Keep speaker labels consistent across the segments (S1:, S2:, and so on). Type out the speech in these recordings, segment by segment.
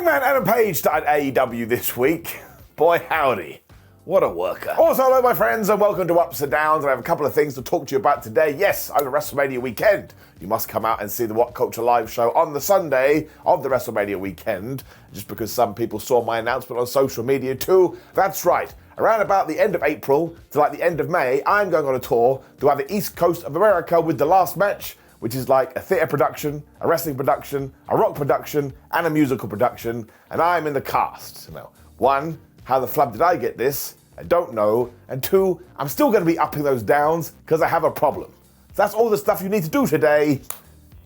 S1: Hangman Adam Page started AEW this week. Boy howdy, what a worker. Also, hello my friends and welcome to Ups and Downs. I have a couple of things to talk to you about today. Yes, over WrestleMania weekend, you must come out and see the What Culture live show on the Sunday of the WrestleMania weekend. Just because some people saw my announcement on social media too. That's right. Around about the end of April to like the end of May, I'm going on a tour to the East Coast of America with the last match, which is like a theatre production, a wrestling production, a rock production, and a musical production, and I'm in the cast. Now, one, how the flub did I get this? I don't know. And two, I'm still going to be upping those downs because I have a problem. So that's all the stuff you need to do today.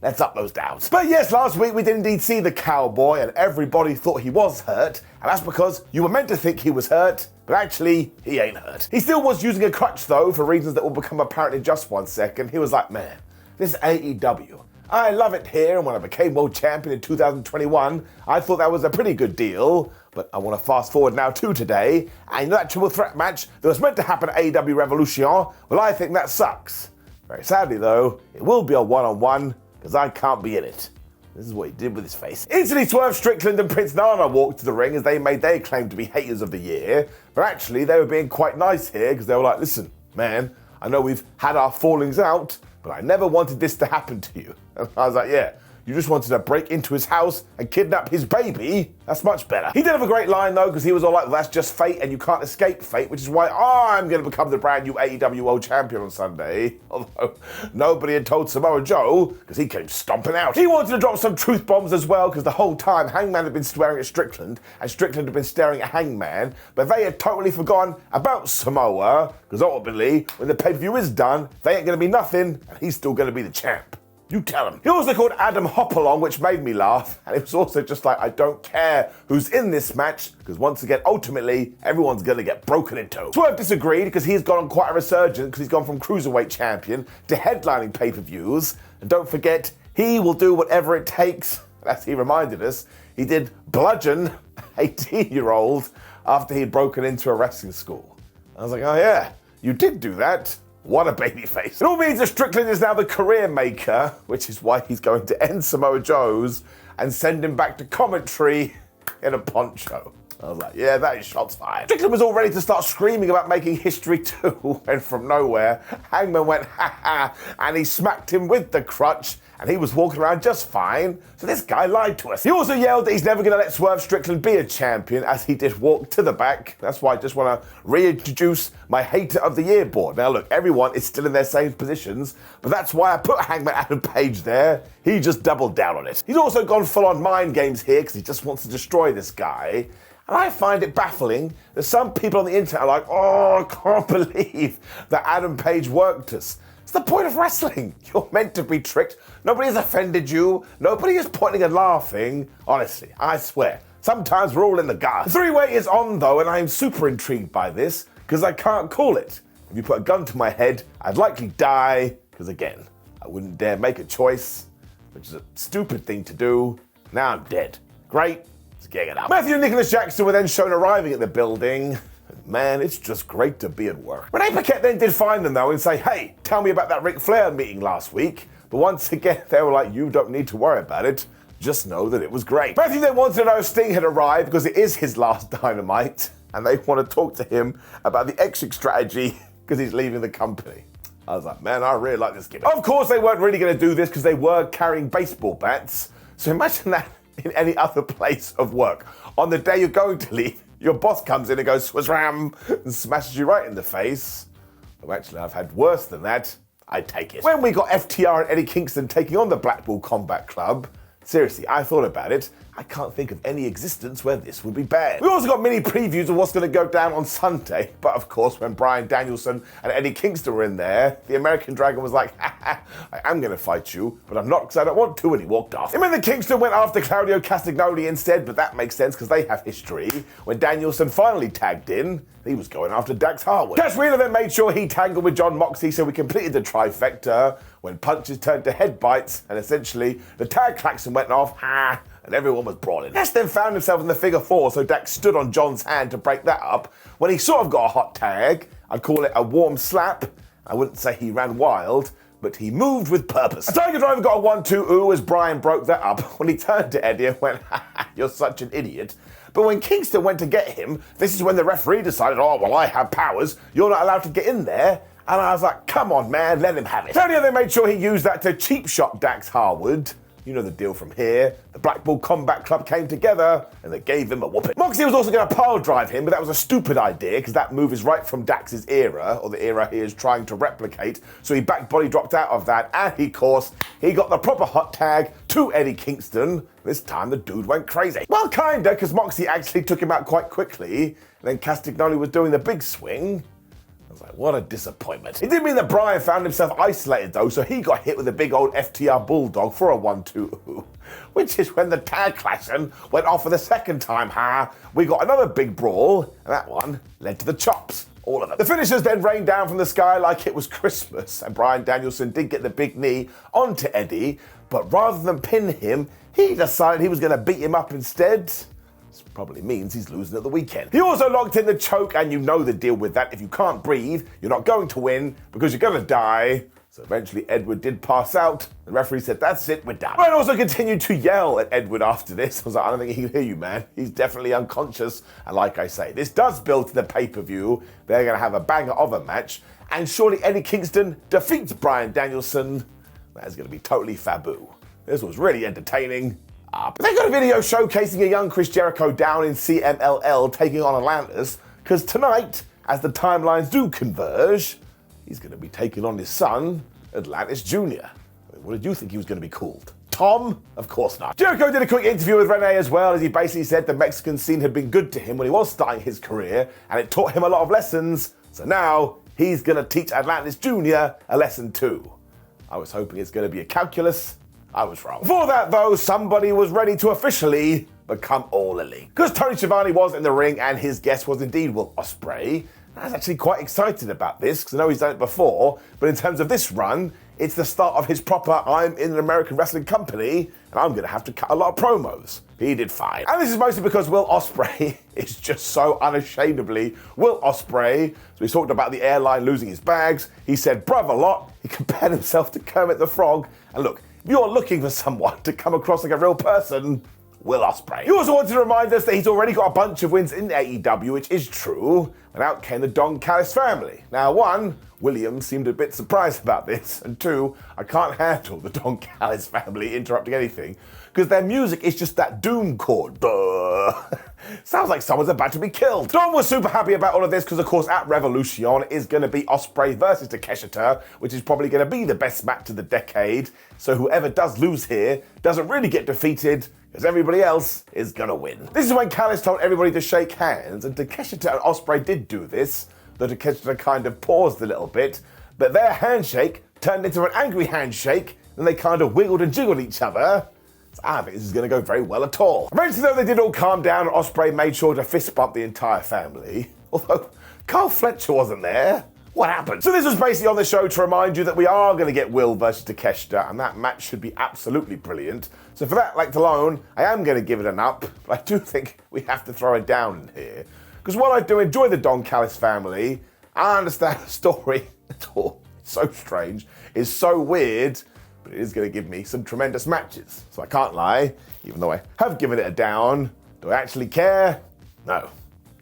S1: Let's up those downs. But yes, last week we did indeed see the cowboy and everybody thought he was hurt. And that's because you were meant to think he was hurt, but actually, he ain't hurt. He still was using a crutch though, for reasons that will become apparent in just 1 second. He was like, man, this is AEW. I love it here, and when I became world champion in 2021, I thought that was a pretty good deal. But I want to fast forward now to today, and you know that triple threat match that was meant to happen at AEW Revolution? Well, I think that sucks. Very sadly though, it will be a one-on-one, because I can't be in it. This is what he did with his face. Instantly Swerve Strickland and Prince Nana walked to the ring as they made their claim to be haters of the year. But actually, they were being quite nice here because they were like, listen, man, I know we've had our fallings out, but I never wanted this to happen to you. And I was like, yeah, you just wanted to break into his house and kidnap his baby? That's much better. He did have a great line though, because he was all like, well, that's just fate and you can't escape fate, which is why I'm going to become the brand new AEW World Champion on Sunday. Although nobody had told Samoa Joe, because he came stomping out. He wanted to drop some truth bombs as well, because the whole time Hangman had been staring at Strickland and Strickland had been staring at Hangman, but they had totally forgotten about Samoa, because ultimately, when the pay-per-view is done, they ain't going to be nothing, and he's still going to be the champ. You tell him. He also called Adam Hopalong, which made me laugh. And it was also just like, I don't care who's in this match, because once again, ultimately, everyone's going to get broken into. Swerve disagreed because he's gone on quite a resurgence because he's gone from Cruiserweight champion to headlining pay-per-views. And don't forget, he will do whatever it takes. As he reminded us, he did bludgeon an 18-year-old after he'd broken into a wrestling school. I was like, oh yeah, you did do that. What a babyface. It all means that Strickland is now the career maker, which is why he's going to end Samoa Joe's and send him back to commentary in a poncho. I was like, yeah, that is shots fired. Strickland was all ready to start screaming about making history too, and from nowhere, Hangman went, ha ha, and he smacked him with the crutch, and he was walking around just fine, so this guy lied to us. He also yelled that he's never going to let Swerve Strickland be a champion, as he did walk to the back. That's why I just want to reintroduce my Hater of the Year board. Now look, everyone is still in their same positions, but that's why I put Hangman Adam Page there. He just doubled down on it. He's also gone full on mind games here, because he just wants to destroy this guy. And I find it baffling that some people on the internet are like, oh, I can't believe that Adam Page worked us. It's the point of wrestling. You're meant to be tricked. Nobody has offended you. Nobody is pointing and laughing. Honestly, I swear, sometimes we're all in the guard. The three-way is on though, and I'm super intrigued by this because I can't call it. If you put a gun to my head, I'd likely die because again, I wouldn't dare make a choice, which is a stupid thing to do. Now I'm dead. Great. Let's get it up. Matthew and Nicholas Jackson were then shown arriving at the building. Man, it's just great to be at work. Renee Paquette then did find them though and say, hey, tell me about that Ric Flair meeting last week. But once again, they were like, you don't need to worry about it. Just know that it was great. Matthew then wanted to know if Sting had arrived because it is his last Dynamite. And they want to talk to him about the exit strategy because he's leaving the company. I was like, man, I really like this gimmick. Of course, they weren't really going to do this because they were carrying baseball bats. So imagine that in any other place of work. On the day you're going to leave, your boss comes in and goes swazram and smashes you right in the face. Well, actually, I've had worse than that. I'd take it. When we got FTR and Eddie Kingston taking on the Blackpool Combat Club, seriously, I thought about it. I can't think of any existence where this would be bad. We also got mini previews of what's going to go down on Sunday. But of course, when Bryan Danielson and Eddie Kingston were in there, the American Dragon was like, ha ha, I am going to fight you, but I'm not because I don't want to, and he walked off. And then the Kingston went after Claudio Castagnoli instead, but that makes sense because they have history. When Danielson finally tagged in, he was going after Dax Harwood. Cash Wheeler then made sure he tangled with John Moxley, so we completed the trifecta when punches turned to head bites, and essentially the tag klaxon went off, and everyone was brawling. Ness then found himself in the figure four, so Dax stood on John's hand to break that up. When he sort of got a hot tag, I'd call it a warm slap. I wouldn't say he ran wild, but he moved with purpose. A Tiger Driver got a 1-2 ooh as Bryan broke that up when he turned to Eddie and went, ha ha, you're such an idiot. But when Kingston went to get him, this is when the referee decided, oh, well, I have powers, you're not allowed to get in there. And I was like, come on, man, let him have it. So they made sure he used that to cheap shot Dax Harwood. You know the deal from here. The Blackpool Combat Club came together and they gave him a whooping. Moxley was also going to pile drive him, but that was a stupid idea because that move is right from Dax's era, or the era he is trying to replicate. So he back body dropped out of that, and he got the proper hot tag to Eddie Kingston. This time the dude went crazy. Well, kinda, because Moxley actually took him out quite quickly, and then Castagnoli was doing the big swing. I was like, what a disappointment. It did mean that Bryan found himself isolated though, so he got hit with a big old FTR Bulldog for a 1-2, which is when the tag clashing went off for the second time, we got another big brawl, and that one led to the chops. All of them. The finishers then rained down from the sky like it was Christmas, and Bryan Danielson did get the big knee onto Eddie, but rather than pin him, he decided he was going to beat him up instead. This probably means he's losing at the weekend. He also locked in the choke, and you know the deal with that. If you can't breathe, you're not going to win because you're going to die. So eventually Edward did pass out. The referee said, that's it, we're done. Bryan also continued to yell at Edward after this. I was like, I don't think he can hear you, man. He's definitely unconscious. And like I say, this does build to the pay-per-view. They're going to have a banger of a match. And surely Eddie Kingston defeats Bryan Danielson. That is going to be totally faboo. This was really entertaining. But they got a video showcasing a young Chris Jericho down in CMLL taking on Atlantis, because tonight, as the timelines do converge, he's going to be taking on his son, Atlantis Jr. I mean, what did you think he was going to be called? Tom? Of course not. Jericho did a quick interview with Renee as well, as he basically said the Mexican scene had been good to him when he was starting his career, and it taught him a lot of lessons, so now he's going to teach Atlantis Jr. a lesson too. I was hoping it's going to be a calculus. I was wrong. Before that, though, somebody was ready to officially become All Elite. Because Tony Schiavone was in the ring and his guest was indeed Will Ospreay. I was actually quite excited about this because I know he's done it before, but in terms of this run, it's the start of his proper I'm in an American wrestling company and I'm going to have to cut a lot of promos. He did fine. And this is mostly because Will Ospreay is just so unashamedly Will Ospreay. So he's talked about the airline losing his bags. He said bruv a lot. He compared himself to Kermit the Frog. And look, if you're looking for someone to come across like a real person, Will Ospreay. He also wanted to remind us that he's already got a bunch of wins in AEW, which is true, and out came the Don Callis family. Now, one, William seemed a bit surprised about this, and two, I can't handle the Don Callis family interrupting anything, because their music is just that doom chord. Duh. Sounds like someone's about to be killed. Don was super happy about all of this because, of course, at Revolution is going to be Ospreay versus Takeshita, which is probably going to be the best match of the decade. So whoever does lose here doesn't really get defeated because everybody else is going to win. This is when Callis told everybody to shake hands, and Takeshita and Ospreay did do this, though Takeshita kind of paused a little bit, but their handshake turned into an angry handshake, and they kind of wiggled and jiggled each other. So I don't think this is going to go very well at all. Eventually, though, they did all calm down, and Ospreay made sure to fist bump the entire family. Although, Carl Fletcher wasn't there. What happened? So this was basically on the show to remind you that we are going to get Will versus Takeshita, and that match should be absolutely brilliant. So for that like alone, I am going to give it an up, but I do think we have to throw it down in here. Because while I do enjoy the Don Callis family, I understand the story at all. It's so strange. It's so weird. But it is going to give me some tremendous matches. So I can't lie, even though I have given it a down. Do I actually care? No.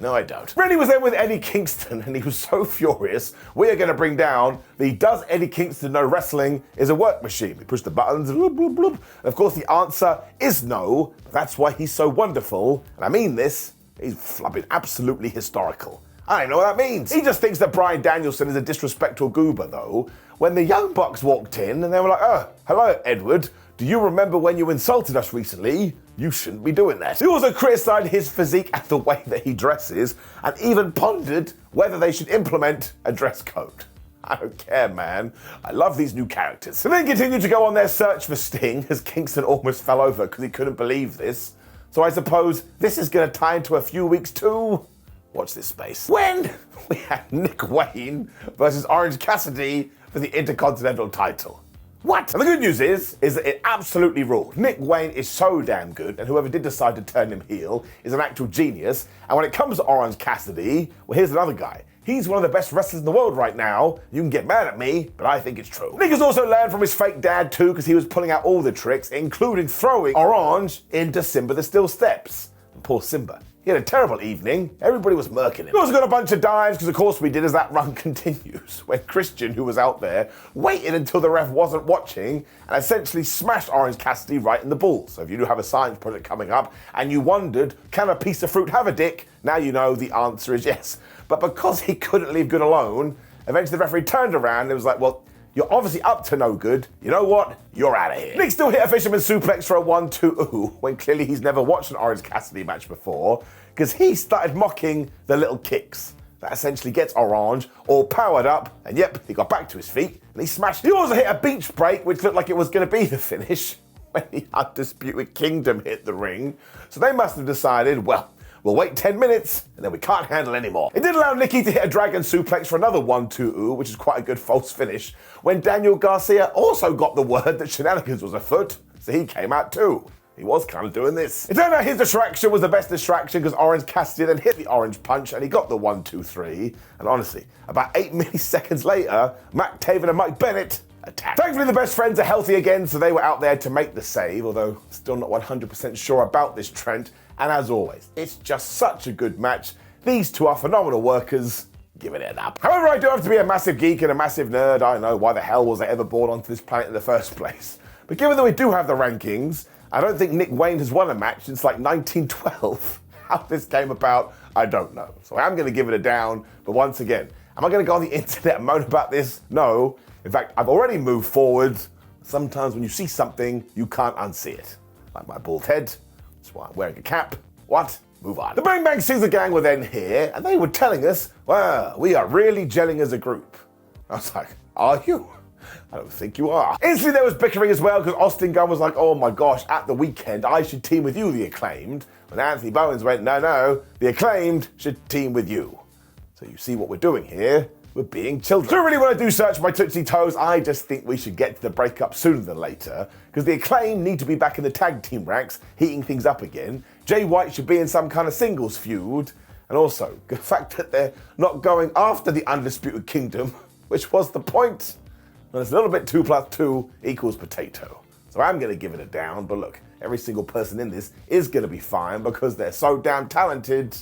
S1: No, I don't. Randy was then with Eddie Kingston, and he was so furious. We are going to bring down the Does Eddie Kingston Know Wrestling is a Work Machine? We push the buttons, bloop, bloop, bloop. And of course, the answer is no. But that's why he's so wonderful. And I mean this, he's flubbing absolutely historical. I don't know what that means. He just thinks that Bryan Danielson is a disrespectful goober, though. When the Young Bucks walked in and they were like, oh, hello, Edward. Do you remember when you insulted us recently? You shouldn't be doing that. He also criticized his physique and the way that he dresses, and even pondered whether they should implement a dress code. I don't care, man. I love these new characters. And then continued to go on their search for Sting, as Kingston almost fell over because he couldn't believe this. So I suppose this is going to tie into a few weeks too. Watch this space. When we had Nick Wayne versus Orange Cassidy for the Intercontinental title. What? And the good news is that it absolutely ruled. Nick Wayne is so damn good, and whoever did decide to turn him heel is an actual genius. And when it comes to Orange Cassidy, well, here's another guy. He's one of the best wrestlers in the world right now. You can get mad at me, but I think it's true. Nick has also learned from his fake dad too, because he was pulling out all the tricks, including throwing Orange into Simba the Steel Steps. And poor Simba. He had a terrible evening. Everybody was murking him. He also got a bunch of dives, because of course we did, as that run continues, when Christian, who was out there, waited until the ref wasn't watching and essentially smashed Orange Cassidy right in the balls. So if you do have a science project coming up and you wondered, can a piece of fruit have a dick? Now you know the answer is yes. But because he couldn't leave good alone, eventually the referee turned around and was like, well, you're obviously up to no good. You know what? You're out of here. Nick still hit a fisherman suplex for a 1-2 when clearly he's never watched an Orange Cassidy match before, because he started mocking the little kicks. That essentially gets Orange all powered up, and yep, he got back to his feet and he smashed. He also hit a beach break, which looked like it was going to be the finish, when the Undisputed Kingdom hit the ring. So they must have decided, well, we'll wait 10 minutes, and then we can't handle anymore. It did allow Nikki to hit a dragon suplex for another 1-2, which is quite a good false finish, when Daniel Garcia also got the word that shenanigans was afoot, so he came out too. He was kind of doing this. It turned out his distraction was the best distraction, because Orange Cassidy then hit the orange punch and he got the 1-2-3. And honestly, about 8 milliseconds later, Matt Taven and Mike Bennett attacked. Thankfully, the best friends are healthy again, so they were out there to make the save, although still not 100% sure about this trend. And as always, it's just such a good match. These two are phenomenal workers. Give it up. However, I do have to be a massive geek and a massive nerd. I don't know why the hell was I ever born onto this planet in the first place. But given that we do have the rankings, I don't think Nick Wayne has won a match since like 1912. How this came about, I don't know. So I'm going to give it a down. But once again, am I going to go on the internet and moan about this? No. In fact, I've already moved forward. Sometimes when you see something, you can't unsee it. Like my bald head. That's why I'm wearing a cap. What? Move on. The Bang Bang Scissor Gang were then here, and they were telling us, well, we are really gelling as a group. I was like, are you? I don't think you are. Instantly there was bickering as well, because Austin Gunn was like, oh my gosh, at the weekend I should team with you, the Acclaimed. When Anthony Bowens went, no, the Acclaimed should team with you. So you see what we're doing here? We're being children. Don't really want to do search my Tootsie Toes. I just think we should get to the breakup sooner than later, because the Acclaim need to be back in the tag team ranks, heating things up again. Jay White should be in some kind of singles feud. And also, the fact that they're not going after the Undisputed Kingdom, which was the point. And it's a little bit 2 + 2 = potato. So I'm going to give it a down, but look, every single person in this is going to be fine because they're so damn talented.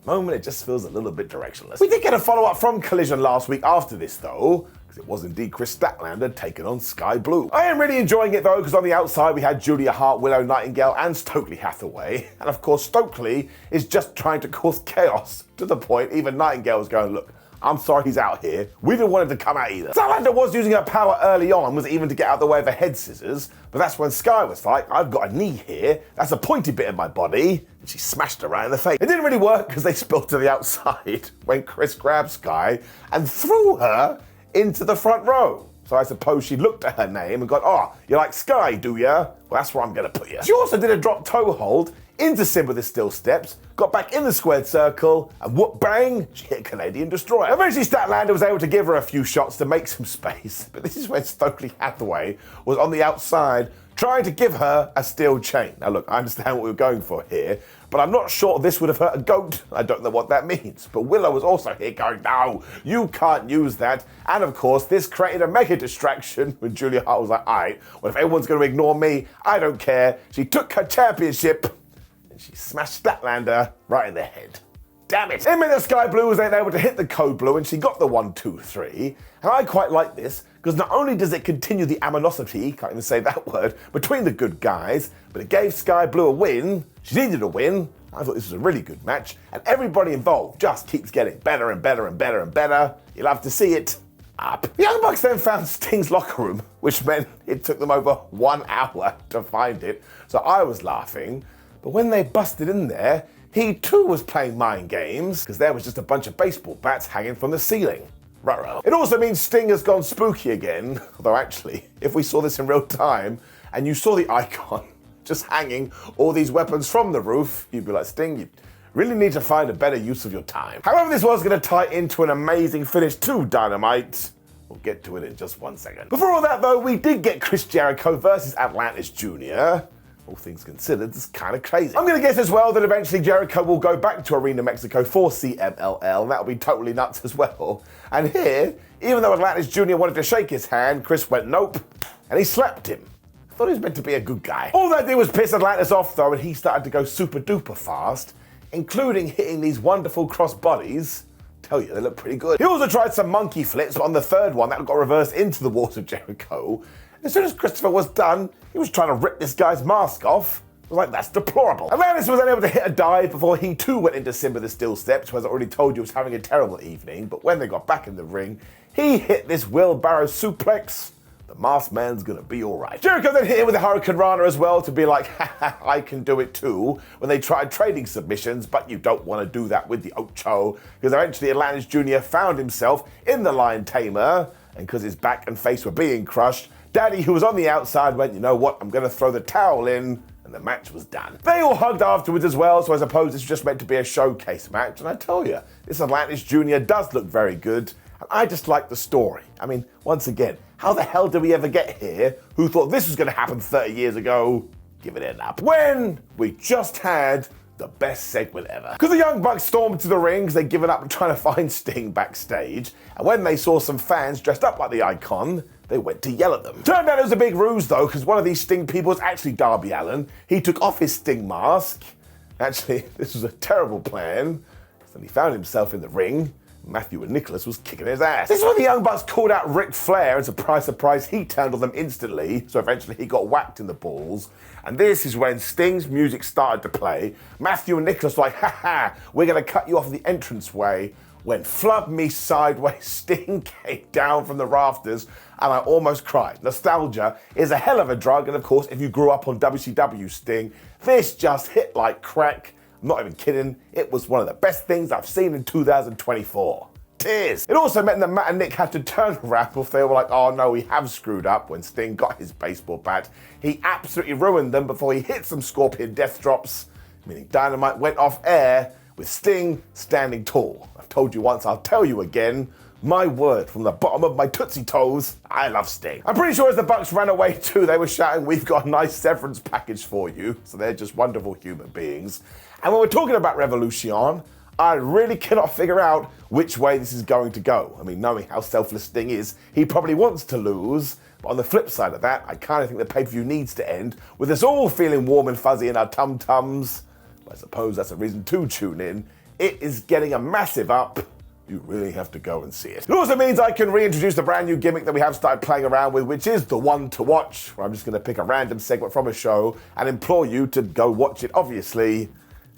S1: Moment, it just feels a little bit directionless. We did get a follow-up from Collision last week after this though, because it was indeed Kris Statlander taking on Skye Blue. I am really enjoying it though, because on the outside we had Julia Hart, Willow Nightingale and Stokely Hathaway. And of course Stokely is just trying to cause chaos, to the point even Nightingale was going, look, I'm sorry he's out here. We didn't want him to come out either. Statlander was using her power early on, was even to get out of the way of her head scissors, but that's when Skye was like, I've got a knee here, that's a pointy bit of my body, and she smashed her right in the face. It didn't really work because they spilled to the outside when Kris grabbed Skye and threw her into the front row. So I suppose she looked at her name and got, oh, you like Skye, do ya? Well, that's where I'm gonna put you. She also did a drop toe hold into Simba the Steel Steps, got back in the squared circle, and whoop bang, she hit Canadian Destroyer. Eventually Statlander was able to give her a few shots to make some space, but this is when Stokely Hathaway was on the outside trying to give her a steel chain. Now look, I understand what we were going for here, but I'm not sure this would have hurt a goat. I don't know what that means. But Willow was also here going, no, you can't use that. And of course, this created a mega distraction when Julia Hart was like, all right, well, if everyone's going to ignore me, I don't care. She took her championship and she smashed Statlander right in the head. Damn it. It meant that Skye Blue was then able to hit the code blue and she got the 1-2-3. And I quite like this, because not only does it continue the animosity, can't even say that word, between the good guys, but it gave Skye Blue a win. She needed a win. I thought this was a really good match, and everybody involved just keeps getting better and better and better and better. You'll have to see it up. The Young Bucks then found Sting's locker room, which meant it took them over 1 hour to find it. So I was laughing, but when they busted in there, he too was playing mind games, because there was just a bunch of baseball bats hanging from the ceiling. Ruh-roh. It also means Sting has gone spooky again, although actually, if we saw this in real time, and you saw the icon just hanging all these weapons from the roof, you'd be like, Sting, you really need to find a better use of your time. However, this was going to tie into an amazing finish to Dynamite. We'll get to it in just 1 second. Before all that though, we did get Chris Jericho versus Atlantis Jr. all things considered, it's kind of crazy. I'm going to guess as well that eventually Jericho will go back to Arena Mexico for CMLL, and that'll be totally nuts as well. And here, even though Atlantis Jr. wanted to shake his hand, Kris went nope, and he slapped him. I thought he was meant to be a good guy. All that did was piss Atlantis off though, and he started to go super duper fast, including hitting these wonderful cross bodies. Tell you, they look pretty good. He also tried some monkey flips, but on the third one, that got reversed into the walls of Jericho. As soon as Christopher was done, he was trying to rip this guy's mask off. I was like, that's deplorable. Atlantis was unable to hit a dive before he too went into Simba the Steel Steps, who, as I already told you, was having a terrible evening. But when they got back in the ring, he hit this wheelbarrow suplex. The masked man's gonna be all right. Jericho then hit him with a Hurricane Rana as well to be like, ha, I can do it too, when they tried trading submissions, but you don't want to do that with the Ocho, because eventually Atlantis Jr. found himself in the Lion Tamer, and because his back and face were being crushed, Daddy, who was on the outside, went, you know what, I'm gonna throw the towel in, and the match was done. They all hugged afterwards as well, so I suppose this was just meant to be a showcase match, and I tell you, this Atlantis Jr. does look very good, and I just like the story. I mean, once again, how the hell did we ever get here? Who thought this was gonna happen 30 years ago? Give it up. When we just had the best segment ever. Because the Young Bucks stormed to the rings, they'd given up trying to find Sting backstage, and when they saw some fans dressed up like the Icon, they went to yell at them. Turned out it was a big ruse though, because one of these Sting people was actually Darby Allin. He took off his Sting mask. Actually, this was a terrible plan. So he found himself in the ring. Matthew and Nicholas was kicking his ass. This is when the Young Bucks called out Ric Flair, and surprise, surprise, he turned on them instantly, so eventually he got whacked in the balls. And this is when Sting's music started to play. Matthew and Nicholas were like, ha, we're gonna cut you off the entranceway. When flub me sideways, Sting came down from the rafters, and I almost cried. Nostalgia is a hell of a drug, and of course, if you grew up on WCW Sting, this just hit like crack. I'm not even kidding, it was one of the best things I've seen in 2024. Tears. It also meant that Matt and Nick had to turn around if they were like, oh no, we have screwed up. When Sting got his baseball bat, he absolutely ruined them before he hit some Scorpion death drops, meaning Dynamite went off air with Sting standing tall. I've told you once, I'll tell you again. My word, from the bottom of my Tootsie Toes, I love Sting. I'm pretty sure as the Bucks ran away too, they were shouting, we've got a nice severance package for you. So they're just wonderful human beings. And when we're talking about Revolution, I really cannot figure out which way this is going to go. I mean, knowing how selfless Sting is, he probably wants to lose. But on the flip side of that, I kind of think the pay-per-view needs to end with us all feeling warm and fuzzy in our tum-tums. I suppose that's a reason to tune in. It is getting a massive up. You really have to go and see it. It also means I can reintroduce the brand new gimmick that we have started playing around with, which is the one to watch, where I'm just going to pick a random segment from a show and implore you to go watch it, obviously.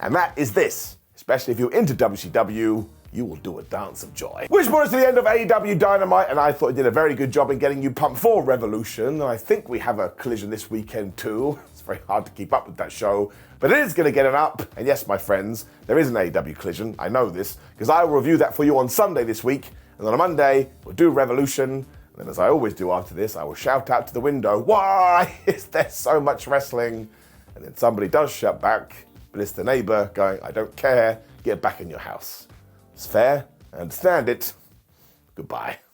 S1: And that is this. Especially if you're into WCW, you will do a dance of joy. Which brought us to the end of AEW Dynamite, and I thought it did a very good job in getting you pumped for Revolution. And I think we have a collision this weekend too. It's very hard to keep up with that show, but it is going to get an up. And yes, my friends, there is an AEW collision. I know this, because I will review that for you on Sunday this week. And on a Monday, we'll do Revolution. And then as I always do after this, I will shout out to the window, why is there so much wrestling? And then somebody does shout back, but it's the neighbor going, I don't care, get back in your house. It's fair, I understand it. Goodbye.